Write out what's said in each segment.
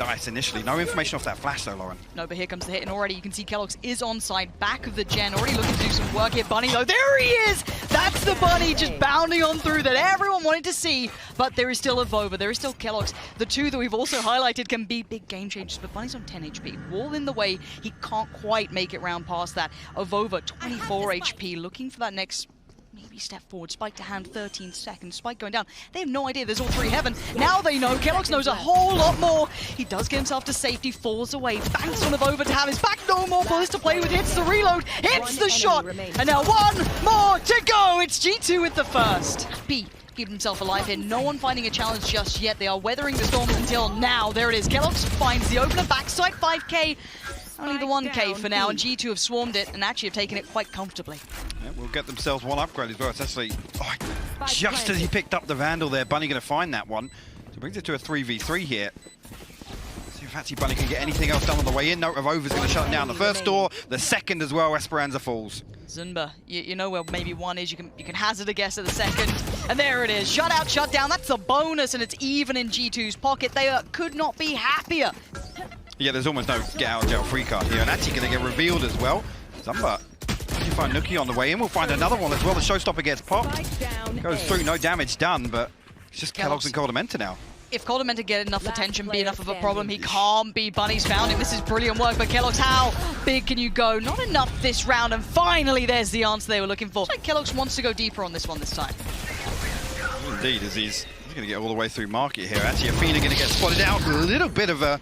dice initially. No information off that flash though, Lauren. No, but here comes the hit, and already you can see Kellogg's is on side back of the gen, already looking to do some work here. Bunny though, there he is! That's the Bunny just bounding on through that everyone wanted to see, but there is still a Vova, there is still Kellogg's. The two that we've also highlighted can be big game changers, but Bunny's on 10 HP. Wall in the way, he can't quite make it round past that. Vova, 24 HP, looking for that next maybe step forward. Spike to hand, 13 seconds. Spike going down. They have no idea there's all three heaven. Now they know. Kellogg's knows a whole lot more. He does get himself to safety, falls away, banks on Vova to have his back. No more bullets to play with. Hits the reload, hits the shot. And now one more to go. It's G2 with the first. Happy. Keep himself alive here. No one finding a challenge just yet. They are weathering the storm until now. There it is. Kellogg's finds the opener. Backside 5k. Only the 1k for now, and G2 have swarmed it and actually have taken it quite comfortably. Yeah, we'll get themselves one upgrade as well. It's actually, just as he picked up the Vandal there, Bunny going to find that one. So brings it to a 3v3 here. See if actually Bunny can get anything else done on the way in. No, Revolver's going to shut down the first door, the second as well. Esperanza falls. Zunba, you know where maybe one is. You can hazard a guess at the second, and there it is. Shut out, shut down. That's a bonus, and it's even in G2's pocket. They could not be happier. Yeah, there's almost no get out of jail free card here, and actually going to get revealed as well. Zumba, you find Nuki on the way in. We'll find another one as well. The showstopper gets popped. Goes through, no damage done, but it's just Kellogg's and Coldamenta now. If Coldamenta get enough attention, be enough of a problem, he can't be. Bunny's found him. This is brilliant work, but Kellogg's, how big can you go? Not enough this round, and finally there's the answer they were looking for. Like Kellogg's wants to go deeper on this one this time. Indeed, as he's going to get all the way through market here. Actually, Athena going to get spotted out. A little bit of a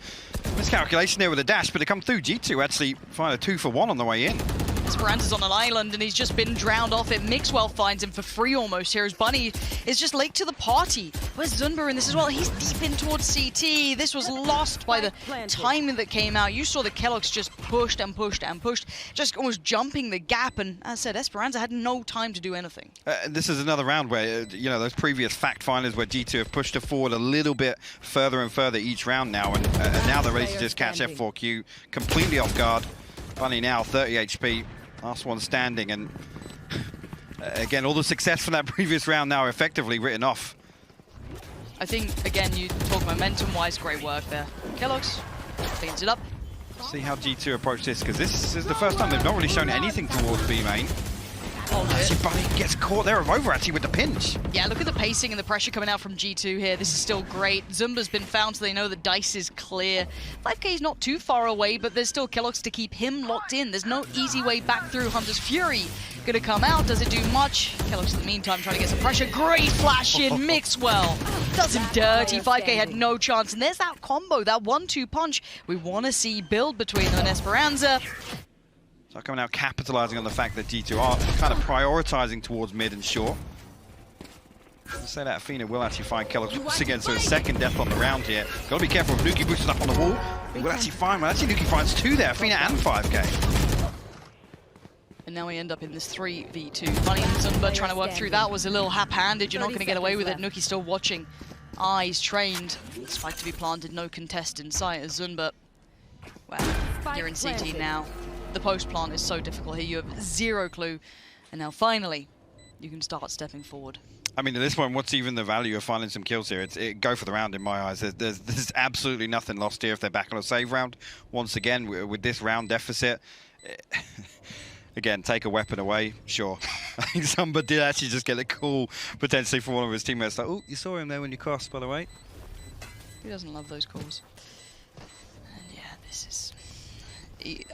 miscalculation there with a dash, but to come through, G2 actually find a 2-for-1 on the way in. Esperanza's on an island, and he's just been drowned off it. Mixwell finds him for free almost here, as Bunny is just late to the party. Where's Zunba in this as well? He's deep in towards CT. This was lost by the timing that came out. You saw the Kellogg's just pushed and pushed and pushed, just almost jumping the gap, and as I said, Esperanza had no time to do anything. This is another round where, you know, those previous fact finders where G2 have pushed it forward a little bit further and further each round now, and now they're ready to just catch F4Q completely off guard. Bunny now 30 HP. Last one standing, and again, all the success from that previous round now effectively written off. I think, again, you talk momentum-wise, great work there. Kellogg's cleans it up. See how G2 approach this, because this is the first time they've not really shown anything towards B main. Actually, Bunny gets caught there over actually with the pinch. Yeah, look at the pacing and the pressure coming out from G2 here. This is still great. Zumba's been found, so they know that Dice is clear. 5k is not too far away, but there's still Kellogg's to keep him locked in. There's no easy way back through. Hunter's Fury gonna come out. Does it do much? Kellogg's in the meantime trying to get some pressure. Great flash in. Mixwell does him dirty. 5k had no chance, and there's that combo, that 1-2 punch we want to see build between them and Esperanza. So coming out, capitalizing on the fact that G2 are kind of prioritizing towards mid and short. I'll say that Athena will actually find Kellogg once again, so his second death on the round here. Got to be careful if Nuki boosted up on the wall. He will actually find one. Actually, Nuki finds two there, Athena and 5k. And now we end up in this 3v2. Bunny and Zumba trying to work through. That was a little hap-handed. You're not going to get away with it. Nuki's still watching. Eyes trained. Spike to be planted. No contest in sight as Zumba. Well, you're in CT now. The post plant is so difficult here. You have zero clue. And now finally, you can start stepping forward. I mean, at this point, what's even the value of finding some kills here? Go for the round in my eyes. There's absolutely nothing lost here if they're back on a save round. Once again, with this round deficit, again, take a weapon away, sure. I think somebody did actually just get a call, potentially, from one of his teammates. Like, oh, you saw him there when you crossed, by the way. Who doesn't love those calls? And yeah, this is...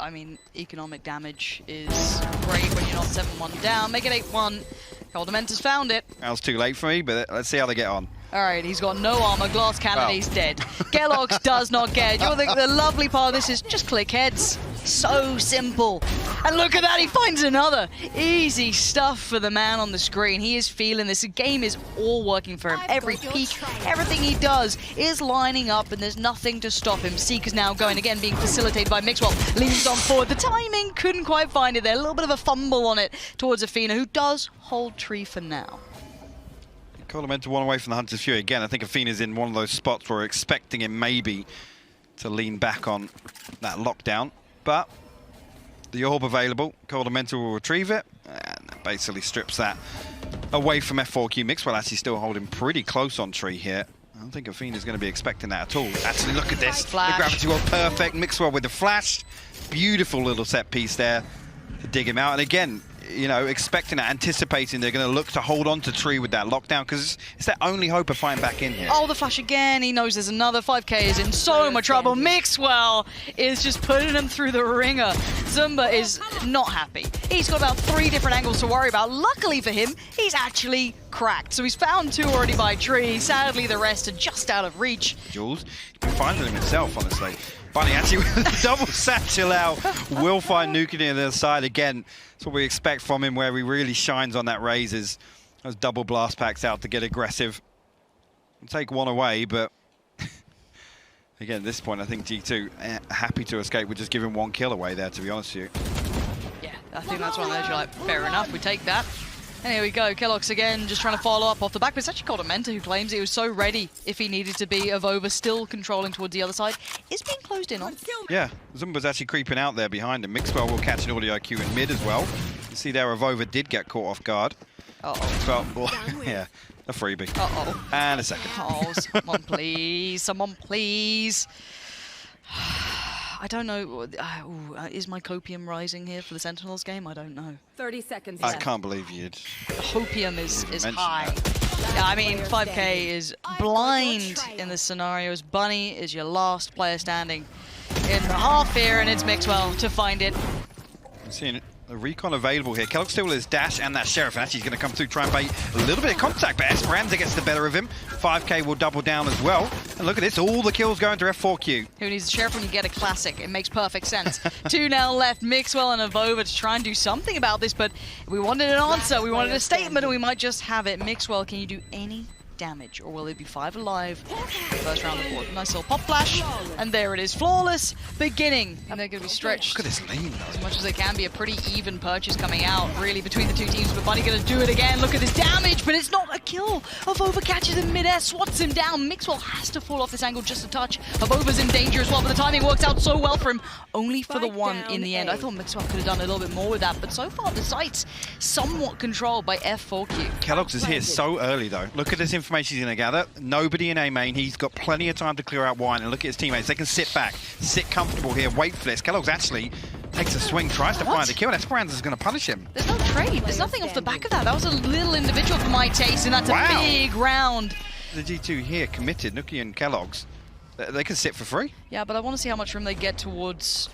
I mean, economic damage is great when you're not 7-1 down. Make it 8-1. Coldamenta's found it. That was too late for me, but let's see how they get on. All right, he's got no armor, glass cannon, he's dead. Kellogg's does not get it. The lovely part of this is just click heads. So simple. And look at that, he finds another. Easy stuff for the man on the screen. He is feeling this. The game is all working for him. Every peak, everything he does is lining up, and there's nothing to stop him. Seeker's now going again, being facilitated by Mixwell. Leans on forward. The timing couldn't quite find it there. A little bit of a fumble on it towards Athena, who does hold tree for now. Coldamenta one away from the Hunter's Fury. Again, I think Athena's in one of those spots where we're expecting him maybe to lean back on that lockdown. But the orb available, Coldamenta will retrieve it, and that basically strips that away from F4Q. Mixwell actually still holding pretty close on tree here. I don't think Athena's going to be expecting that at all. Actually, look at this. Flash. The gravity well perfect. Mixwell with the flash. Beautiful little set piece there to dig him out. And again, you know, expecting that, anticipating they're going to look to hold on to Tree with that lockdown because it's their only hope of fighting back in here. Oh, the flash again. He knows there's another 5K is in so much trouble. Mixwell is just putting him through the ringer. Zumba is not happy. He's got about 3 different angles to worry about. Luckily for him, he's actually cracked. So he's found 2 already by Tree. Sadly, the rest are just out of reach. Jules, he's been finding them himself, honestly. Bunny actually with a double satchel out will find Nuki on the other side again. That's what we expect from him, where he really shines on that raise is those double blast packs out to get aggressive. We'll take one away, but again, at this point, I think G2 happy to escape with just giving 1 kill away there, to be honest with you. Yeah, I think that's one of those you're like, fair enough, we take that. And here we go, keloqz again, just trying to follow up off the back, but it's actually called a Mentor who claims he was so ready if he needed to be. Avova still controlling towards the other side. Is being closed in on. Yeah, Zumba's actually creeping out there behind him. Mixwell will catch an audio IQ in mid as well. You see there, Avova did get caught off guard. Uh-oh. Well, yeah, a freebie. Uh-oh. And a second. Oh, someone please, someone please. I don't know. Is my copium rising here for the Sentinels game? I don't know. 30 seconds I left. can't believe you'd... Hopium is mentioned high. that. Yeah, I mean, 5K is blind in this scenario. As Bunny is your last player standing in the half here, and it's Mixwell to find it. I'm seeing a recon available here. keloqz still with his dash and that Sheriff, and actually he's going to come through, try and bait a little bit of contact, but Esperanza gets the better of him. 5K will double down as well. And look at this, all the kills going to F4Q. Who needs a Sheriff when you get a classic? It makes perfect sense. 2 now left, Mixwell and Avova to try and do something about this, but we wanted an answer, we wanted a statement, and we might just have it. Mixwell, can you do any damage, or will they be 5 alive? First round of the board. Nice little pop flash, and there it is. Flawless beginning, and they're going to be stretched Look at this lane, as much as they can be. A pretty even purchase coming out, really, between the 2 teams, but Bunny going to do it again. Look at this damage, but it's not a kill. Avova catches him mid-air, swats him down. Mixwell has to fall off this angle just a touch. Avova's in danger as well, but the timing works out so well for him, only for the 1 in the end. I thought Mixwell could have done a little bit more with that, but so far the site's somewhat controlled by F4Q. keloqz is here so early though. Look at this information he's going to gather. Nobody in A main. He's got plenty of time to clear out wine, and look at his teammates. They can sit back, sit comfortable here, wait for this. keloqz actually takes a swing, tries to find a kill, and Esperanza's going to punish him. There's no trade. There's nothing off the back of that. That was a little individual for my taste, and that's a big round. The G2 here committed, Nuki and keloqz. They can sit for free. Yeah, but I want to see how much room they get towards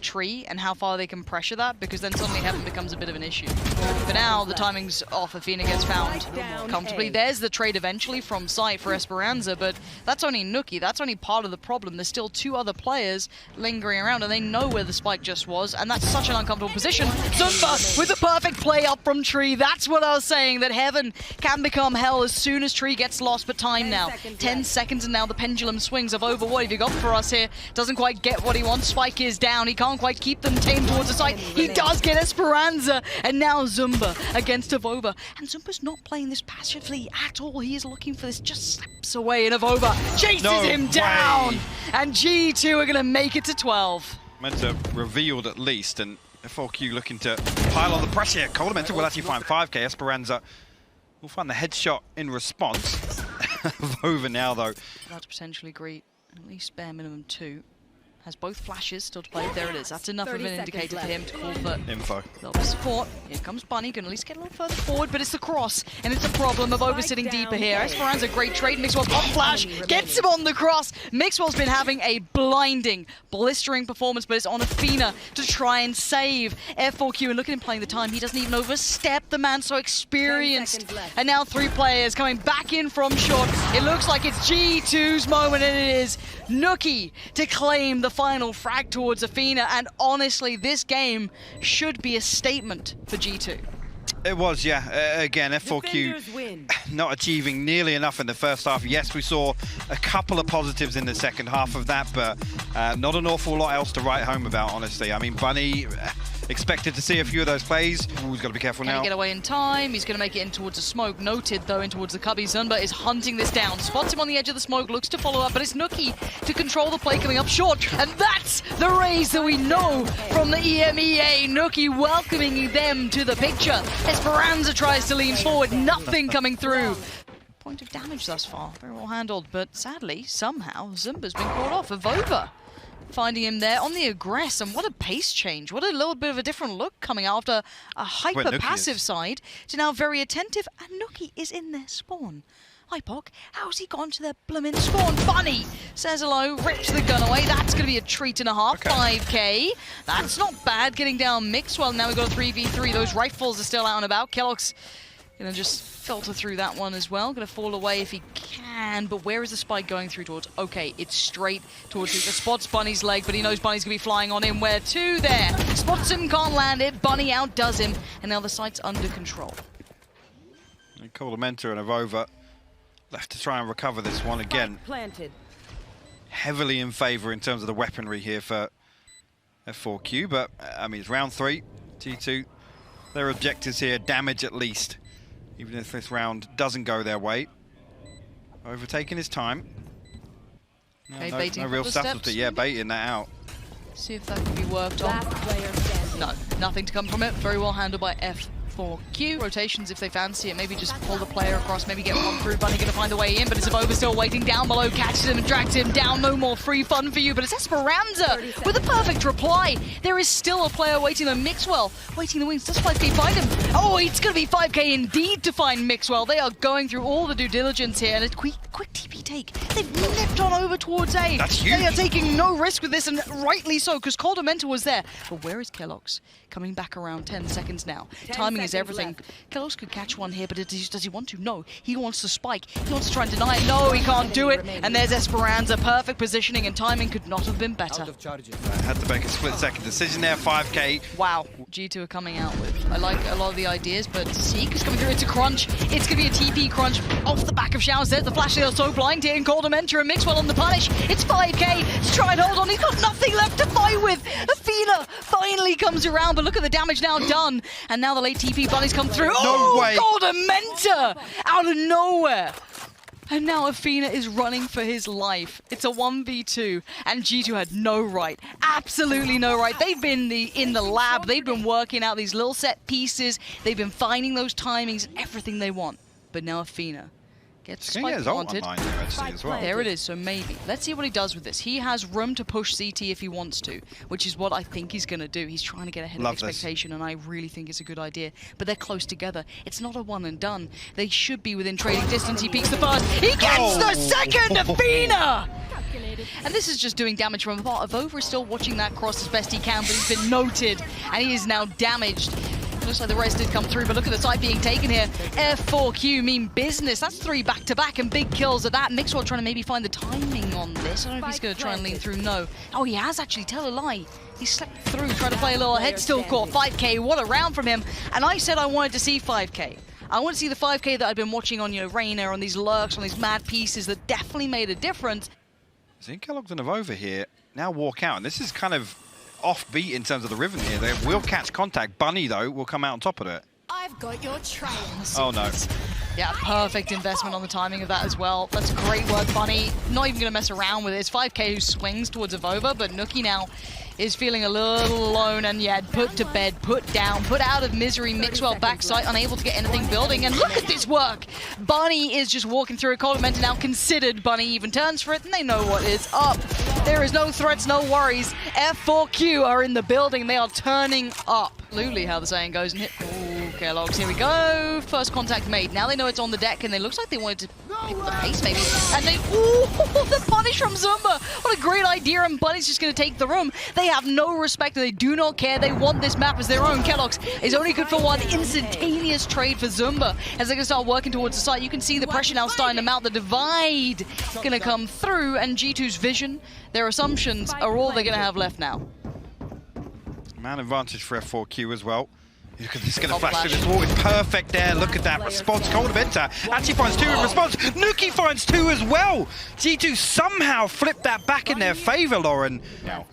Tree and how far they can pressure that, because then suddenly Heaven becomes a bit of an issue. For now, the timing's off. Athena gets found comfortably. There's the trade eventually from site for Esperanza, but that's only Nuki. That's only part of the problem. There's still 2 other players lingering around, and they know where the spike just was, and that's such an uncomfortable position. Zumba with the perfect play up from Tree. That's what I was saying, that Heaven can become hell as soon as Tree gets lost, but time now. 10 seconds, and now the pendulum swings of over. What have you got for us here? Doesn't quite get what he wants. Spike is down. He can't quite keep them tamed towards the site. He does get Esperanza, and now Zumba against Avova. And Zumba's not playing this passively at all. He is looking for this, just slaps away, and Avova chases him down. And G2 are going to make it to 12. Mentor revealed at least, and F4Q looking to pile on the pressure. Cold Mentor will actually find 5K. Esperanza will find the headshot in response. Avova now, though. That's potentially great. At least bare minimum 2. Has both flashes still to play. There it is. That's enough of an indicator for him to call for info. A little bit of support. Here comes Bunny. Can at least get a little further forward, but it's the cross, and it's a problem of over sitting deeper here. Esperanza, great trade. Mixwell pop flash, gets him on the cross. Mixwell's been having a blinding, blistering performance, but it's on Athena to try and save F4Q. And look at him playing the time. He doesn't even overstep. The man so experienced. And now 3 players coming back in from short. It looks like it's G2's moment, and it is Nuki to claim the final frag towards Athena, and honestly, this game should be a statement for G2. It was, yeah. Again, F4Q not achieving nearly enough in the first half. Yes, we saw a couple of positives in the second half of that, but not an awful lot else to write home about, honestly. I mean, Bunny expected to see a few of those plays. Ooh, he's got to be careful now. Can he get away in time? He's going to make it in towards the smoke. Noted, though, in towards the cubby. Zumba is hunting this down. Spots him on the edge of the smoke, looks to follow up, but it's Nuki to control the play coming up short. And that's the raise that we know from the EMEA. Nuki welcoming them to the picture. Esperanza tries to lean forward. Nothing coming through. point of damage thus far. Very well handled, but sadly, somehow, Zumba's been caught off. Avova finding him there on the aggress, and what a pace change. What a little bit of a different look coming after a hyper-passive side to now very attentive, and Nuki is in their spawn. Hi, Pock. How's he gone to their bloomin' spawn? Bunny says hello, rips the gun away. That's going to be a treat and a half. Okay. 5k. That's not bad. Getting down Mixwell. Now we've got a 3v3. Those rifles are still out and about. Kellogg's going to just filter through that one as well. Going to fall away if he can. But where is the spike going through towards? Okay, it's straight towards the spots Bunny's leg, but he knows Bunny's going to be flying on him. Where to there? Spots him, can't land it. Bunny outdoes him. And now the site's under control. Mentor and Avova left to try and recover this one again. Planted. Heavily in favour in terms of the weaponry here for F4Q, but I mean, it's round 3. G2, their objectives here, damage at least, even if this round doesn't go their way. Overtaking his time. No real subtlety, yeah, baiting that out. See if that can be worked on. No, nothing to come from it. Very well handled by F4Q. Rotations if they fancy it, maybe just pull the player across, maybe get one through. Bunny gonna find a way in, but it's Avova still waiting down below, catches him and drags him down. No more free fun for you, but it's Esperanza with a perfect reply. There is still a player waiting on Mixwell, waiting the wings. Does 5k find him? Oh, it's gonna be 5k indeed to find Mixwell. They are going through all the due diligence here, and a quick TP take. They've nipped on over towards A. That's huge. They are taking no risk with this, and rightly so, because Mentor was there. But where is Kellogg's? Coming back around 10 seconds now. Timing is everything. Kellogg's could catch one here, but does he want to? No. He wants to spike. He wants to try and deny it. No, he can't do it. And there's Esperanza. Perfect positioning, and timing could not have been better. Had to make a split-second decision there. 5k. Wow. G2 are coming out with. I like a lot of the ideas, but Seek is coming through. It's a crunch. It's going to be a TP crunch off the back of Showers. There's the flash. They are so blind here, and Mentor and Mixwell on the punish. It's 5k. Let's try and hold on. He's got nothing left to fight with. Athena finally comes around, but look at the damage now done. And now the late TP bunnies come through. No way. Mentor out of nowhere. And now Athena is running for his life. It's a 1v2, and G2 had no right, absolutely no right. They've been in the lab, they've been working out these little set pieces, they've been finding those timings, everything they want. But now Athena gets spike wanted. There it is, so maybe. Let's see what he does with this. He has room to push CT if he wants to, which is what I think he's going to do. He's trying to get ahead of expectation, and I really think it's a good idea. But they're close together. It's not a one and done. They should be within trading distance. He peeks the first. He gets the second! Athena! And this is just doing damage from afar. Avova is still watching that cross as best he can, but he's been noted, and he is now damaged. Looks like the rest did come through, but look at the site being taken here. F4Q mean business. That's 3 back-to-back and big kills at that. Mixwell trying to maybe find the timing on this. I don't know if he's going to try and lean through. No. Oh, he has actually. Tell a lie. He slept through, trying to play a little head still caught. 5k, what a round from him. And I said I wanted to see 5k. I want to see the 5k that I'd been watching on, Reyna, on these lurks, on these mad pieces that definitely made a difference. I think Kellogg's and Avova here now walk out, and this is kind of offbeat in terms of the rhythm here. They will catch contact. Bunny, though, will come out on top of it. I've got your trail. Oh, no. Yeah, perfect investment on the timing of that as well. That's great work, Bunny. Not even going to mess around with it. It's 5k who swings towards Avova, but Nuki now is feeling a little alone, and yeah, put to bed, put down, put out of misery. Mixwell backside, unable to get anything building, and look at this work! Bunny is just walking through a Mentor now considered. Bunny even turns for it, and they know what is up. There is no threats, no worries. F4Q are in the building, they are turning up. Absolutely how the saying goes, and hit. Ooh, Kellogg's, here we go. First contact made. Now they know it's on the deck, and it looks like they wanted to pick the pace maybe. And they, ooh, the punish from Zumba. What a great idea, and Bunny's just going to take the room. They have no respect, and they do not care. They want this map as their own. Kellogg's is only good for one. Instantaneous trade for Zumba as they're going to start working towards the site. You can see the pressure now starting to mount. The divide going to come through, and G2's vision, their assumptions are all they're going to have left now. Man advantage for F4Q as well. Look at this, going to flash through this wall. It's perfect there. Look at that response. Mentor actually finds 2 in response. Nuki finds 2 as well. G2 somehow flipped that back in their favor, Lauren. Now.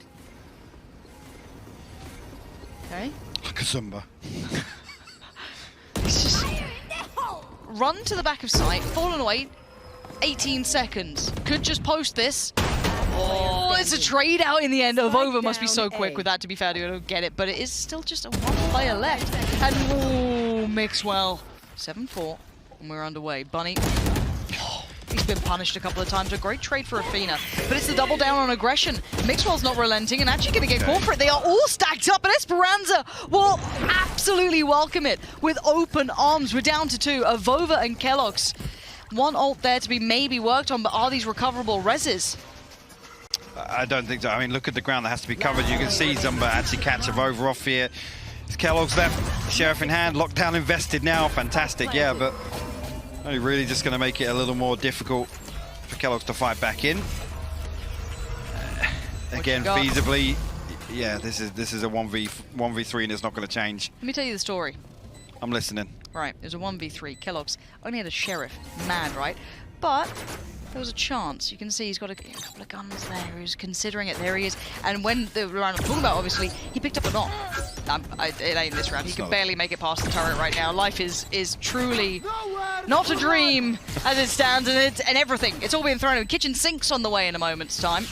Okay. Look at Zumba. It's just run to the back of sight, fallen away. 18 seconds. Could just post this. Oh, it's a trade out in the end. Avova must be so quick with that, to be fair. I don't get it, but it is still just a 1 player left. And oh, Mixwell. 7-4, and we're underway. Bunny. He's been punished a couple of times. A great trade for Athena. But it's the double down on aggression. Mixwell's not relenting and actually going to get caught for it. They are all stacked up, and Esperanza will absolutely welcome it with open arms. We're down to 2. Avova and Kellogg's. One ult there to be maybe worked on, but are these recoverable reses? I don't think so. I mean, look at the ground that has to be covered. You can see Zumba actually catch Avova off here. It's Kellogg's left, Sheriff in hand, lockdown invested now. Fantastic, yeah, but only really just going to make it a little more difficult for Kellogg's to fight back in. Again, feasibly, yeah, this is a 1v3 and it's not going to change. Let me tell you the story. I'm listening. Right, it was a 1v3. Kellogg's only had a Sheriff. Mad, right? But there was a chance. You can see he's got a couple of guns there. He's considering it. There he is. And when the round I'm talking about, obviously, he picked up a knock. It ain't this round. He can barely make it past the turret right now. Life is truly not a dream as it stands, and everything. It's all being thrown in. Kitchen sink's on the way in a moment's time.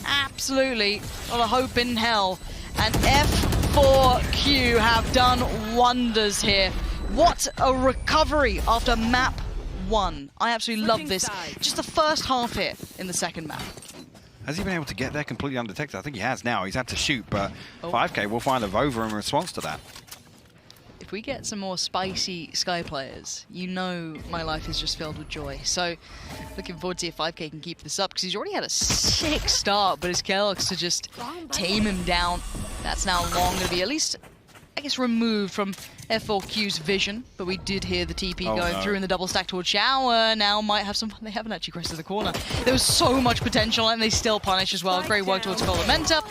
Absolutely not a hope in hell. And F4Q have done wonders here. What a recovery after map 1. I absolutely love this. Just the first half here in the second map. Has he been able to get there completely undetected? I think he has now. He's had to shoot, but 5K will find Avova in response to that. If we get some more spicy Sky players, you know my life is just filled with joy. So looking forward to see if 5K can keep this up, because he's already had a sick start, but it's Kellogg's to just tame him down. That's now long going to be at least, I guess, removed from F4Q's vision, but we did hear the TP going through in the double stack towards Shower. Now might have some fun. They haven't actually crested the corner. There was so much potential, and they still punish as well. Great work towards Colamenta.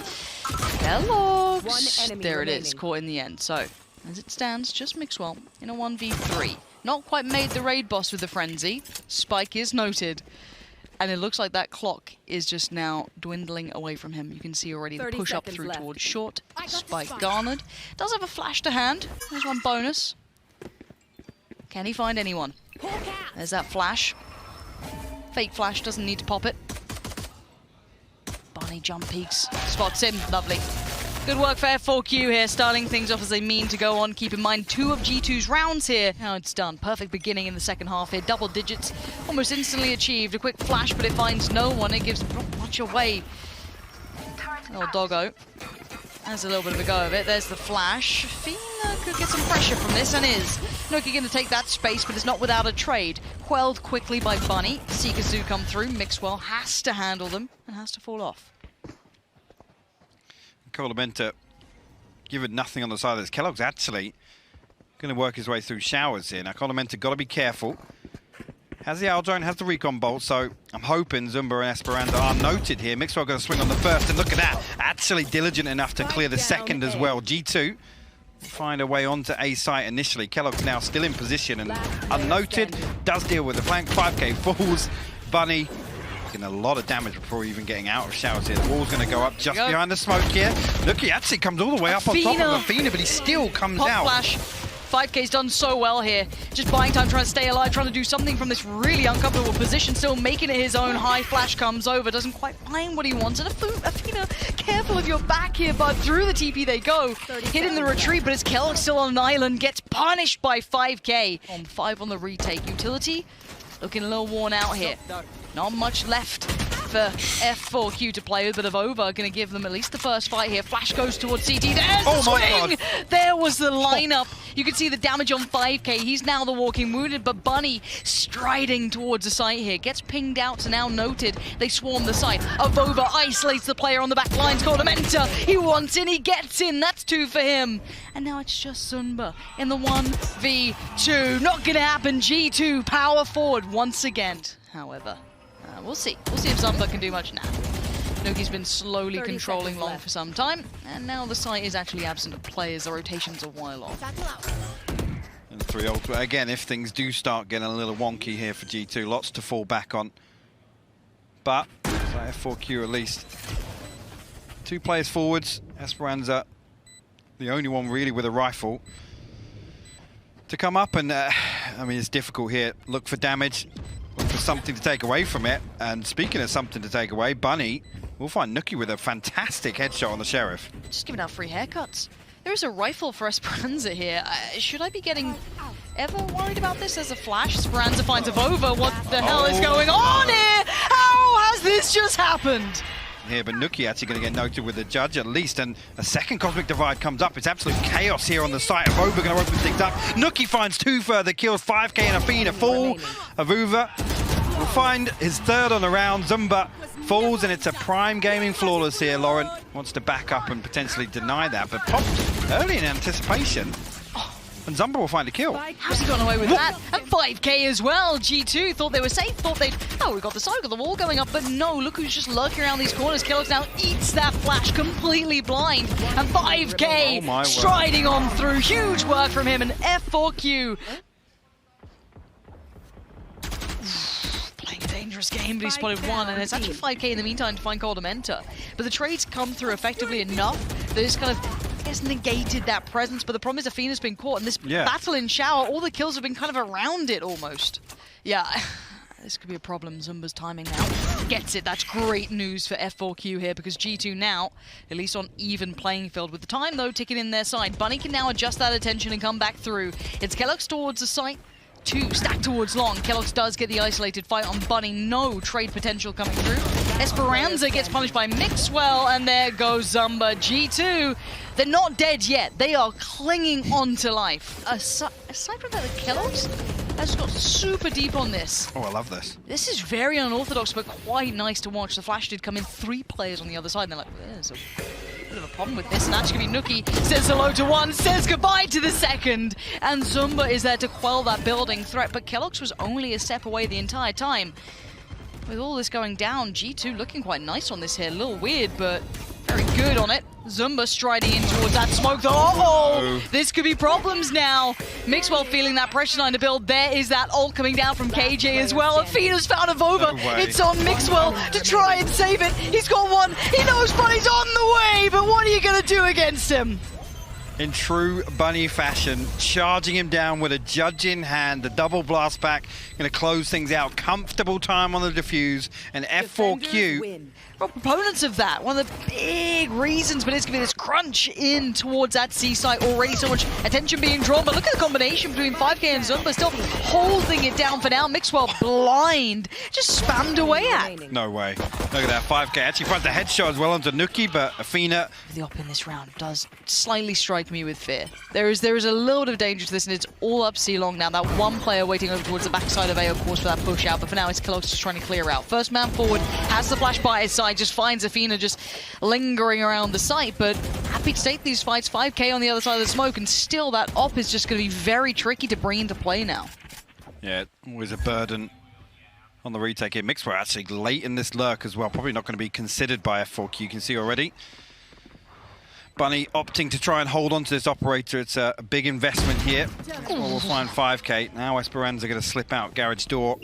Kellogg's. There it is, caught in the end. So, as it stands, just Mixwell in a 1v3. Not quite made the raid boss with the frenzy. Spike is noted. And it looks like that clock is just now dwindling away from him. You can see already the push up through towards short. Spike garnered. Does have a flash to hand. There's one bonus. Can he find anyone? There's that flash. Fake flash, doesn't need to pop it. Bunny jump peeks. Spots him. Lovely. Good work for F4Q here, starting things off as they mean to go on. Keep in mind 2 of G2's rounds here. Now it's done. Perfect beginning in the second half here. Double digits, almost instantly achieved. A quick flash, but it finds no one. It gives not much away. Little doggo has a little bit of a go of it. There's the flash. Fina could get some pressure from this, and is. Nuki going to take that space, but it's not without a trade. Quelled quickly by Bunny. Seekers do come through. Mixwell has to handle them and has to fall off. Colamenta given nothing on the side of this. Kellogg's actually going to work his way through Showers here. Now Colamenta got to be careful. Has the Owl Drone, has the Recon Bolt, so I'm hoping Zumba and Esperanza are noted here. Mixwell going to swing on the first, and look at that. Actually diligent enough to clear the second as well. G2 find a way onto A site initially. Kellogg's now still in position and unnoted. Does deal with the flank. 5K falls. Bunny taking a lot of damage before even getting out of Showers here. The wall's going to go up just behind the smoke here. Look, he actually comes all the way up on top of Athena, but he still comes out. Flash. 5K's done so well here. Just buying time, trying to stay alive, trying to do something from this really uncomfortable position, still making it his own. High flash comes over, doesn't quite find what he wanted. Athena, careful of your back here, but through the TP they go. Hitting the retreat, but it's Kellogg still on an island, gets punished by 5K. On 5 on the retake. Utility looking a little worn out here. Not much left for F4Q to play with, but Avova going to give them at least the first fight here. Flash goes towards CT. There's the swing! There was the lineup. You can see the damage on 5K. He's now the walking wounded, but Bunny striding towards the site here. Gets pinged out to now noted. They swarm the site. Avova isolates the player on the back lines. Colamenta. He wants in, he gets in. That's 2 for him. And now it's just Zumba in the 1v2. Not going to happen. G2 power forward once again. However, we'll see. We'll see if Zumba can do much now. Nuki's been slowly controlling long for some time, and now the site is actually absent of players. The rotation's a while off. And 3 ult. Again, if things do start getting a little wonky here for G2, lots to fall back on. But F4Q at least. 2 players forwards. Esperanza, the only one really with a rifle to come up, and I mean, it's difficult here. Look for damage. For something to take away from it. And speaking of something to take away, Bunny will find Nuki with a fantastic headshot on the Sheriff. Just giving out free haircuts. There is a rifle for Esperanza here. Should I be getting ever worried about this as a flash? Speranza finds a Vova. What the hell is going on here? How has this just happened? Here, but Nuki actually going to get noted with the judge at least, and a second Cosmic Divide comes up. It's absolute chaos here on the site. Avuva going to open things up. Nuki finds 2 further kills, 5k and Athena fall. Avuva will find his 3rd on the round. Zumba falls, and it's a Prime Gaming flawless here. Laurent wants to back up and potentially deny that, but popped early in anticipation. And Zumba will find a kill. How's he gotten away with that? And 5k as well. G2 thought they were safe, thought they'd... Oh, we got the side, got the wall going up, but no, look who's just lurking around these corners. keloqz now eats that flash, completely blind. And 5k striding on through. Huge work from him, and F4Q. Playing a dangerous game, but he spotted 1, and it's actually 5k in the meantime to find Coldamenta. But the trades come through effectively enough that it's kind of... has negated that presence, but the problem is Athena's been caught, and this battle in Shower, all the kills have been kind of around it almost. Yeah, this could be a problem. Zumba's timing now gets it. That's great news for F4Q here, because G2 now, at least on even playing field. With the time, though, ticking in their side, Bunny can now adjust that attention and come back through. It's keloqz towards the site. 2 stacked towards long. keloqz does get the isolated fight on Bunny. No trade potential coming through. Speranza gets punished by Mixwell, and there goes Zumba. G2, they're not dead yet. They are clinging on to life. Aside from that, the keloqz has got super deep on this. Oh, I love this. This is very unorthodox, but quite nice to watch. The flash did come in, 3 players on the other side, and they're like, there's a bit of a problem with this, and that's going to be Nuki. Says hello to 1, says goodbye to the 2nd, and Zumba is there to quell that building threat, but keloqz was only a step away the entire time. With all this going down, G2 looking quite nice on this here. A little weird, but very good on it. Zumba striding in towards that smoke, though. Uh-oh! This could be problems now. Mixwell feeling that pressure line to build. There is that ult coming down from KJ as well. Athena's found a Vova. It's on Mixwell to try and save it. He's got 1. He knows Bunny's on the way, but what are you going to do against him? In true Bunny fashion, charging him down with a judge in hand, the double blast back, going to close things out. Comfortable time on the defuse, and F4Q. Well, proponents of that, one of the big reasons, but it's going to be this crunch in towards that C site. Already so much attention being drawn, but look at the combination between 5k and Zumba, still holding it down for now. Mixwell blind, just spammed away at. No way. Look at that, 5k actually finds the headshot as well onto Nuki, but Athena. The op in this round does slightly strike me with fear. There is a little bit of danger to this, and it's all up C-Long now. That 1 player waiting over towards the backside of A, of course, for that push out, but for now it's keloqz just trying to clear out. First man forward, has the flash by his side, just finds Athena just lingering around the site, but happy to take these fights. 5k on the other side of the smoke, and still that op is just going to be very tricky to bring into play now. Yeah, always a burden on the retake here. Mixwell actually late in this lurk as well, probably not going to be considered by F4Q, you can see already. Bunny opting to try and hold on to this operator. It's a big investment here. Well, we'll find 5k. Now Speranza going to slip out garage door.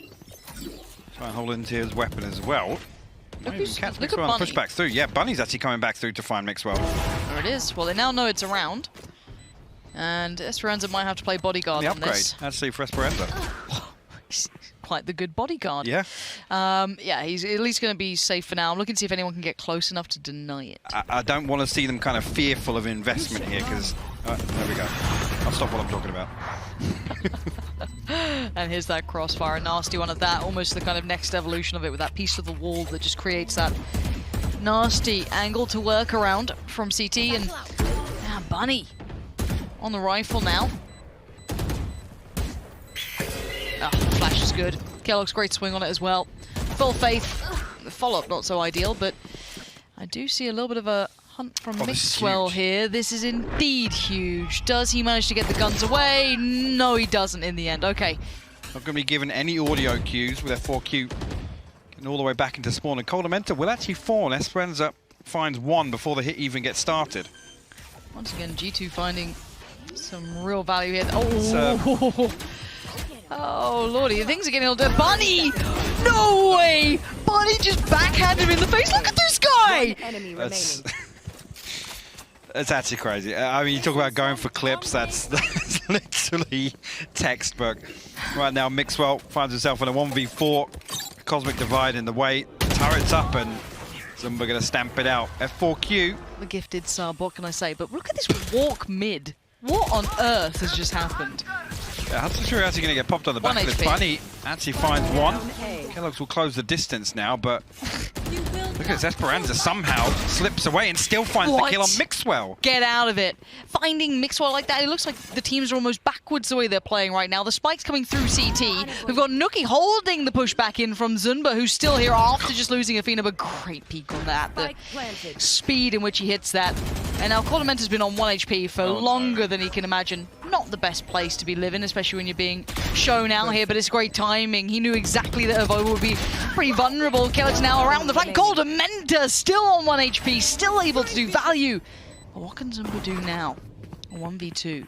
Try and hold into his weapon as well. Look at Mixwell push back through. Yeah, Bunny's actually coming back through to find Mixwell. There it is. Well, they now know it's around. And Speranza might have to play bodyguard the on upgrade, this. actually, for Speranza. Quite the good bodyguard. Yeah. Yeah, he's at least going to be safe for now. I'm looking to see if anyone can get close enough to deny it. I don't want to see them kind of fearful of investment here, because... there we go. I'll stop what I'm talking about. And here's that crossfire, a nasty one of that. Almost the kind of next evolution of it, with that piece of the wall that just creates that nasty angle to work around from CT. And Bunny on the rifle now. Flash is good. keloqz great swing on it as well. Full faith. The follow-up not so ideal, but I do see a little bit of a hunt from Mixwell here. This is indeed huge. Does he manage to get the guns away? No, he doesn't in the end. Okay. Not going to be given any audio cues with F4Q getting all the way back into spawn. And Coldamenta will actually fall. Speranza finds 1 before the hit even gets started. Once again, G2 finding some real value here. Oh, oh lordy, things are getting a little bit. Bunny! No way! Bunny just backhanded him in the face. Look at this guy! That's actually crazy. I mean, you talk about going for clips, that's literally textbook. Right now, Mixwell finds himself in a 1v4. Cosmic Divide in the way. Turret's up, and Zumba going to stamp it out. F4Q. The gifted sub, what can I say? But look at this walk mid. What on earth has just happened? Yeah, Hudson's Fury actually going to get popped on the back of this. Bunny actually finds one. Kellogg's will close the distance now, but look at this. Esperanza somehow slips away and still finds the kill on Mixwell. Get out of it. Finding Mixwell like that, it looks like the teams are almost backwards the way they're playing right now. The spike's coming through CT. We've got Nookie holding the push back in from Zunba, who's still here after just losing Athena, but great peek on that. The speed in which he hits that. And now Cordamenta's been on 1 HP for longer than he can imagine. Not the best place to be living, especially when you're being shown out here, but it's great timing. He knew exactly that Evola would be pretty vulnerable. Kellogg's now around the flank. Cordamenta still on 1 HP, still able to do value. But what can Zumba do now? 1v2.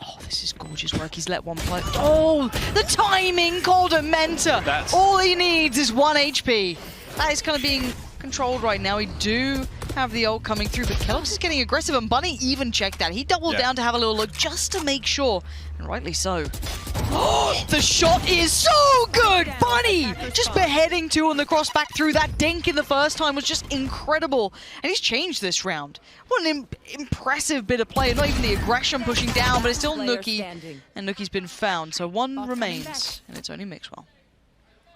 Oh, this is gorgeous work. He's let one play. Oh, the timing, Cordamenta. All he needs is 1 HP. That is kind of being controlled right now. We do have the ult coming through, but Kellogg's is getting aggressive, and Bunny even checked that. He doubled down to have a little look just to make sure, and rightly so. Oh, the shot is so good! Bunny just beheading 2 on the cross back through. That dink in the first time was just incredible, and he's changed this round. What an impressive bit of play. Not even the aggression pushing down, but it's still Nookie, and Nookie's been found, so 1 remains, and it's only Mixwell.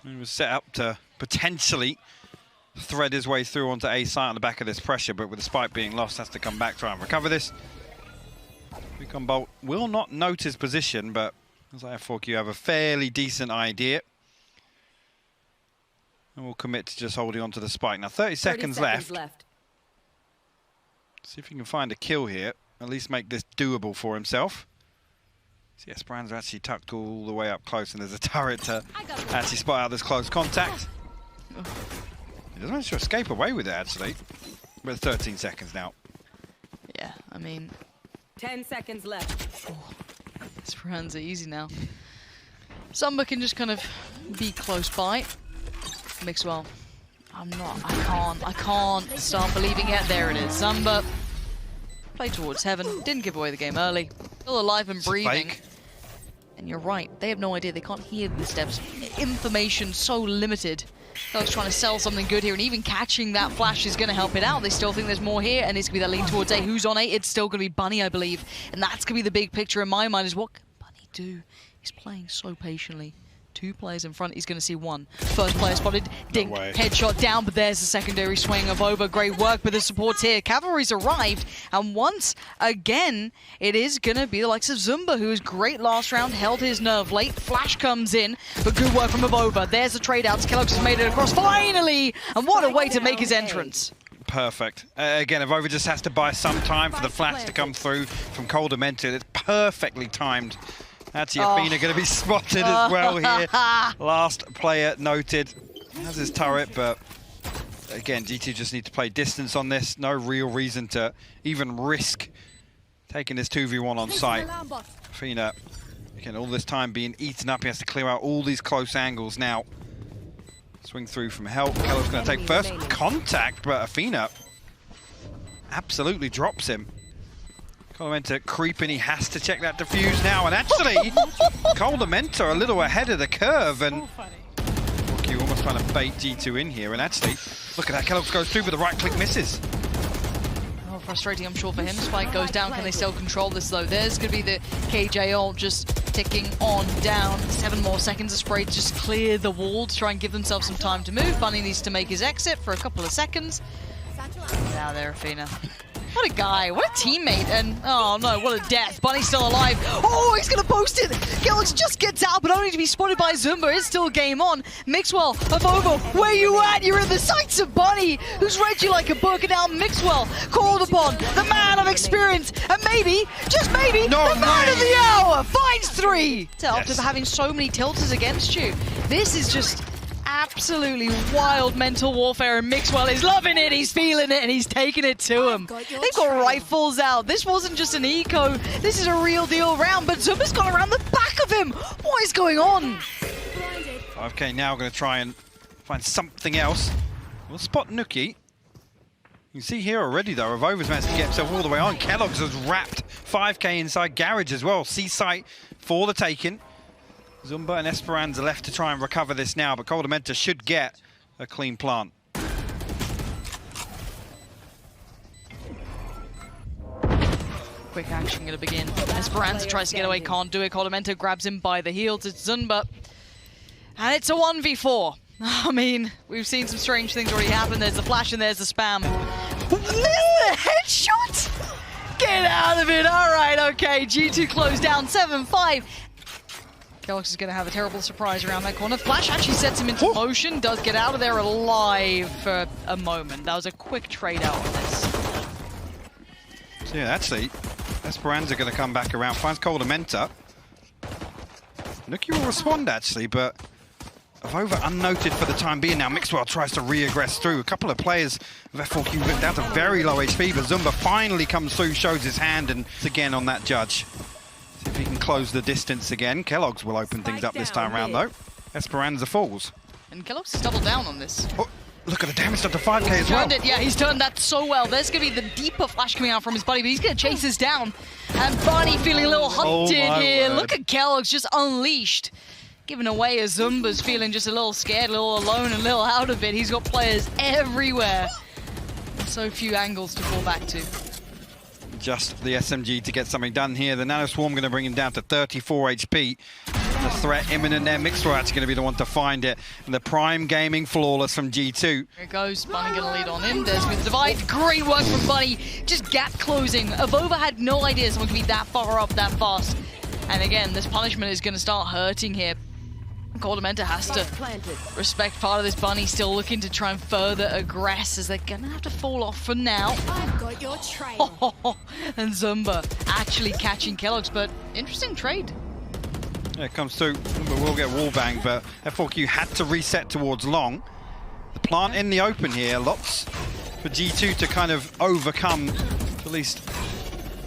He was set up to potentially thread his way through onto A site on the back of this pressure, but with the spike being lost, has to come back, try and recover this. Recon Bolt will not note his position, but as F4Q have a fairly decent idea. And we'll commit to just holding on to the spike. Now 30 seconds left. See if he can find a kill here, at least make this doable for himself. See, Esperanza actually tucked all the way up close, and there's a turret to actually spot out this close contact. He doesn't manage to escape away with it, actually. With 13 seconds now. Yeah, I mean... 10 seconds left. Oh, Esperanza easy now. Zumba can just kind of be close by. Mixwell. I can't start believing it. There it is. Zumba. Play towards heaven. Didn't give away the game early. Still alive and breathing. And you're right. They have no idea. They can't hear the steps. Information so limited. Kellogg's trying to sell something good here, and even catching that flash is going to help it out. They still think there's more here, and it's going to be that lean towards A. Who's on A? It's still going to be Bunny, I believe. And that's going to be the big picture in my mind, is what can Bunny do? He's playing so patiently. 2 players in front, he's going to see 1. First player spotted, dink, headshot down, but there's the secondary swing of over. Great work, but the support's here. Cavalry's arrived, and once again, it is going to be the likes of Zumba, who was great last round, held his nerve late. Flash comes in, but good work from Avova. There's the trade-outs. Kellogg's has made it across, finally! And what a way to make his entrance. Perfect. Again, Avova just has to buy some time for the flash to come through from Cordamenta. It's perfectly timed. Actually, Athena going to be spotted as well here. Last player noted. Has his turret, but again, G2 just need to play distance on this. No real reason to even risk taking this 2v1 on site. Athena, again, all this time being eaten up. He has to clear out all these close angles now. Swing through from help. Kellogg's going to take first contact, but Athena absolutely drops him. Cordamenta creeping, he has to check that defuse now, and actually, Cordamenta a little ahead of the curve, and Q almost trying to bait G2 in here, and actually, look at that, Kellogg's goes through, but the right click misses. Oh, frustrating, I'm sure, for him. Spike goes down, can they still control this, though? There's going to be the KJ ult just ticking on down. 7 more seconds of spray to just clear the wall to try and give themselves some time to move. Bunny needs to make his exit for a couple of seconds. Get out there, Athena. What a guy, what a teammate, and oh no, what a death. Bunny's still alive. Oh, he's gonna post it. Kellogg's just gets out, but only to be spotted by Zumba. It's still game on. Mixwell, Avova, where you at? You're in the sights of Bunny, who's read you like a book, and now Mixwell, called upon, the man of experience, and maybe, just maybe, the man of the hour, finds 3. After having so many tilters against you, this is just absolutely wild mental warfare, and Mixwell is loving it, he's feeling it, and he's taking it to him. They've got rifles out. This wasn't just an eco, this is a real deal round, but Zumba's gone around the back of him. What is going on? 5K now going to try and find something else. We'll spot Nookie. You can see here already, though, Avova's managed to get himself all the way on. Kellogg's has wrapped 5K inside Garage as well. C-site for the taking. Zumba and Esperanza left to try and recover this now, but Cordamenta should get a clean plant. quick action going to begin. Esperanza tries to get away, can't do it. Coldamenta grabs him by the heels. It's Zumba. And it's a 1v4. I mean, we've seen some strange things already happen. There's the flash and there's the spam. There's the headshot! Get out of it! Alright, okay. G2 closed down 7-5. keloqz is going to have a terrible surprise around that corner. Flash actually sets him into motion, does get out of there alive for a moment. That was a quick trade out on this. So yeah, actually, Esperanza going to come back around, finds Coldamenta. Nuki will respond actually, but Avova unnoted for the time being now. Mixwell tries to re-aggress through. A couple of players of F4Q down to very low HP, but Zumba finally comes through, shows his hand, and again on that judge. See if he can close the distance again. keloqz will open things up this time around though. Esperanza falls. And keloqz has doubled down on this. Oh, look at the damage up to 5k as well. Yeah, he's turned that so well. There's going to be the deeper flash coming out from his buddy, but he's going to chase this down. And Barney feeling a little hunted here. Word. Look at keloqz just unleashed. Giving away as Zumba's feeling just a little scared, a little alone, and a little out of it. He's got players everywhere. So few angles to fall back to. Just the SMG to get something done here. The Nano Swarm going to bring him down to 34 HP. The threat imminent there. Mixwell actually going to be the one to find it. And the Prime Gaming flawless from G2. Here it goes. Bunny going to lead on in. There's the divide. Great work from Bunny. Just gap closing. Avova had no idea someone could be that far up that fast. And again, this punishment is going to start hurting here. Coldamenta has to respect part of this. Bunny still looking to try and further aggress as they're gonna have to fall off for now. I've got your trail. And Zumba actually catching keloqz, but interesting trade. Yeah, it comes through. Zumba will get wallbang, but F4Q had to reset towards long. The plant in the open here, lots for G2 to kind of overcome, at least.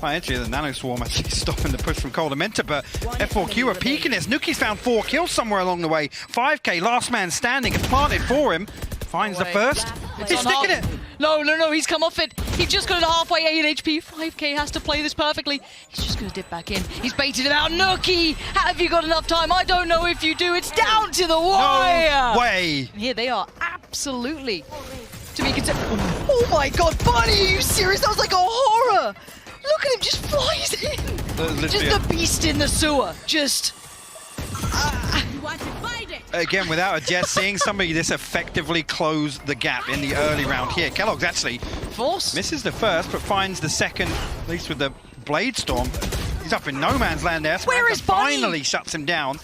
Actually, the Nano Swarm actually stopping the push from Coldamenta, but F4Q are peaking this. Nuki's found 4 kills somewhere along the way. 5k, last man standing, it's planted for him. Finds the first. He's sticking it. No, he's come off it. He just got it halfway, 8 HP. 5k has to play this perfectly. He's just going to dip back in. He's baited it out. Nuki, have you got enough time? I don't know if you do. It's down to the wire. No way. And here they are, absolutely to be considered. Oh my God, Bunny, are you serious? That was like a horror. Look at him, just flies in. Just the beast in the sewer. Just. Again, without a jet, seeing somebody this effectively close the gap in the early round here. keloqz actually misses the first, but finds the second, at least with the Blade Storm. He's up in no man's land there. Where is Bunny? Finally shuts him down.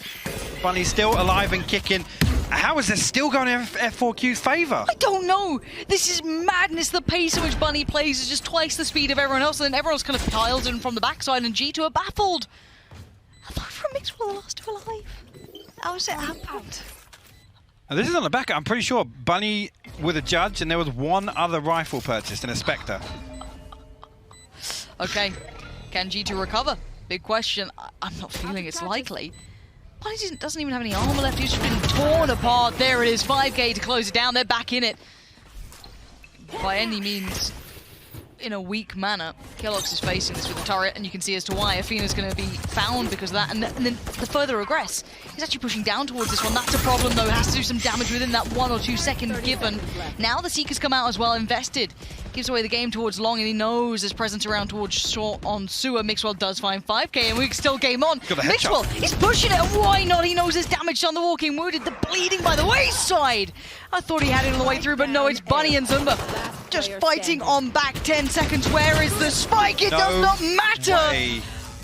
Bunny's still alive and kicking. How is this still going in F4Q's favor? I don't know. This is madness. The pace at which Bunny plays is just twice the speed of everyone else, and then everyone's kind of piled in from the backside, and G2 are baffled. I thought from Mixwell the last two alive. How has it happened? Now, this is on the back. I'm pretty sure Bunny with a judge, and there was one other rifle purchased, and a Spectre. Okay, can G2 recover? Big question. I'm not feeling it's likely. Bunny doesn't even have any armor left. He's just been torn apart. There it is. 5k to close it down. They're back in it. By any means, in a weak manner. keloqz is facing this with the turret, and you can see as to why. Athena's going to be found because of that. And then the further aggress, he's actually pushing down towards this one. That's a problem, though. Has to do some damage within that 1 or 2 second given. Now the Seekers come out as well, invested. Gives away the game towards long, and he knows his presence around towards short on sewer. Mixwell does find 5k, and we can still game on. Mixwell, he's pushing it, and why not? He knows his damage on the walking wounded, the bleeding by the wayside. I thought he had it all the way through, but no, it's Bunny and Zumba just fighting on back. 10 seconds, where is the spike? It does not matter.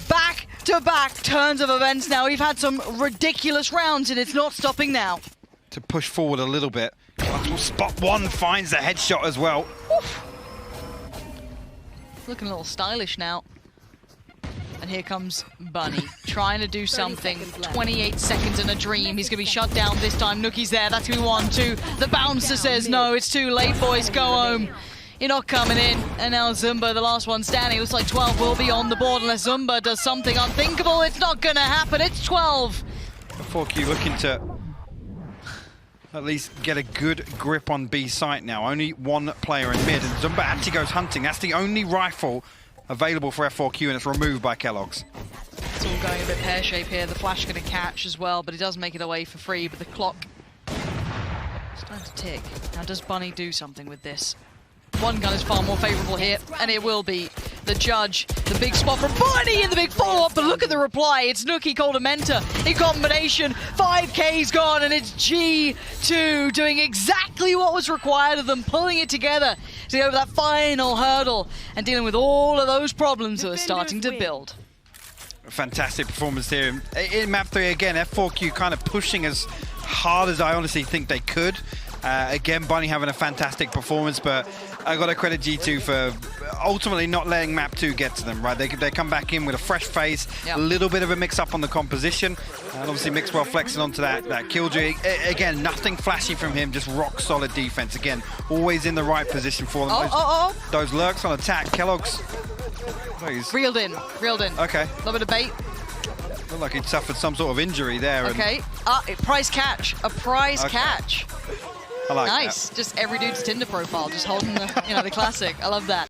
Back to back turns of events now. We've had some ridiculous rounds, and it's not stopping now. To push forward a little bit. Spot one finds the headshot as well. Oof. Looking a little stylish now. And here comes Bunny, trying to do something. 28 seconds in a dream. He's going to be shut down this time. Nuki's there. That's going to be 1, 2. The bouncer says, no, it's too late, boys. Go home. You're not coming in. And now Zumba, the last one standing. Looks like 12 will be on the board unless Zumba does something unthinkable. It's not going to happen. It's 12. F4Q looking to at least get a good grip on B site now. Only one player in mid, and Zumba actually goes hunting. That's the only rifle available for F4Q, and it's removed by keloqz. It's all going a bit pear-shaped here. The flash going to catch as well, but he does make it away for free. But the clock is starting to tick. Now, does Bunny do something with this? One gun is far more favourable here, and it will be. the judge. The big spot from Bunny and the big follow-up, but look at the reply. It's Nuki called a mentor in combination. 5K's gone, and it's G2 doing exactly what was required of them, pulling it together to go over that final hurdle and dealing with all of those problems that are starting to build. Fantastic performance here. In map 3, again, F4Q kind of pushing as hard as I honestly think they could. Again, Bunny having a fantastic performance, but I got to credit G2 for ultimately not letting map 2 get to them, right? They come back in with a fresh face, a little bit of a mix-up on the composition, and obviously Mixwell flexing onto that killjoy. Again, nothing flashy from him, just rock-solid defense. Again, always in the right position for them. Those lurks on attack. Kellogg's... Reeled in. Okay. A little bit of bait. Looked like he'd suffered some sort of injury there. Okay. Prize catch. A prize catch. I like nice. that. Just every dude's Tinder profile, just holding the, the classic. I love that.